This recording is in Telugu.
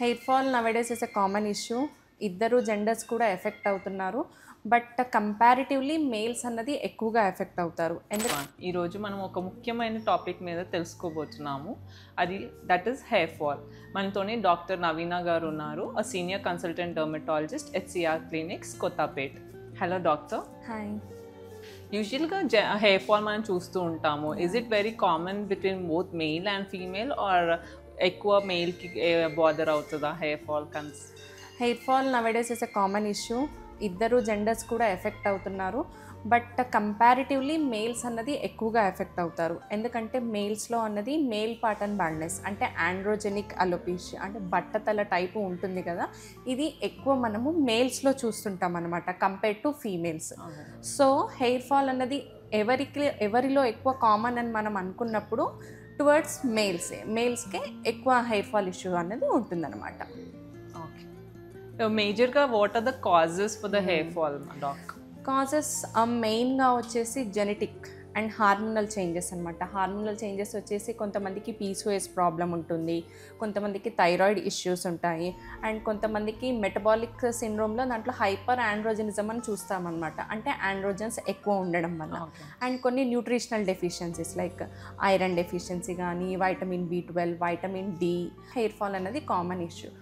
Hair fall nowadays is a common issue. ఇద్దరు జెండర్స్ కూడా ఎఫెక్ట్ అవుతున్నారు. బట్ కంపారిటివ్లీ మేల్స్ అన్నది ఎక్కువగా ఎఫెక్ట్ అవుతారు. ఈరోజు మనం ఒక ముఖ్యమైన టాపిక్ మీద తెలుసుకోబోతున్నాము. అది దట్ ఈస్ హెయిర్ ఫాల్. మనతోనే డాక్టర్ నవీన గారు ఉన్నారు, a senior consultant dermatologist HCR clinics Kothapet. Hello doctor. Hi. యూజువల్గా హెయిర్ ఫాల్ మనం చూస్తూ ఉంటాము. Is it very common between both male and female, or ఎక్కువ మెయిల్కి బాదర్ అవుతుందా hair fall hair fall nowadays is a common issue. ఇద్దరు జెండర్స్ కూడా ఎఫెక్ట్ అవుతున్నారు. బట్ కంపారిటివ్లీ మేల్స్ అన్నది ఎక్కువగా ఎఫెక్ట్ అవుతారు. ఎందుకంటే మేల్స్లో అన్నది మేల్ పాటర్న్ బాల్డ్నెస్ అంటే ఆండ్రోజెనిక్ అలోపేషియా అంటే బట్టతల టైపు ఉంటుంది కదా, ఇది ఎక్కువ మనము మేల్స్లో చూస్తుంటాం అనమాట compared to females. So hair fall అన్నది ఎవరిలో ఎక్కువ కామన్ అని మనం అనుకున్నప్పుడు టువర్డ్స్ మేల్స్కే ఎక్కువ హెయిర్ ఫాల్ ఇష్యూ అనేది ఉంటుందన్నమాట. మేజర్గా what are the causes for the hair fall doc? Causes మెయిన్గా వచ్చేసి జెనెటిక్ అండ్ హార్మోనల్ చేంజెస్ అనమాట. హార్మోనల్ చేంజెస్ వచ్చేసి కొంతమందికి PCOS ప్రాబ్లం ఉంటుంది, కొంతమందికి థైరాయిడ్ ఇష్యూస్ ఉంటాయి, అండ్ కొంతమందికి మెటబాలిక్ సిండ్రోమ్లో దాంట్లో హైపర్ ఆండ్రోజనిజం అని చూస్తామన్నమాట. అంటే ఆండ్రోజన్స్ ఎక్కువ ఉండడం వల్ల. అండ్ కొన్ని nutritional deficiencies like iron deficiency కానీ, vitamin B12, vitamin D, hair fall అనేది కామన్ ఇష్యూ.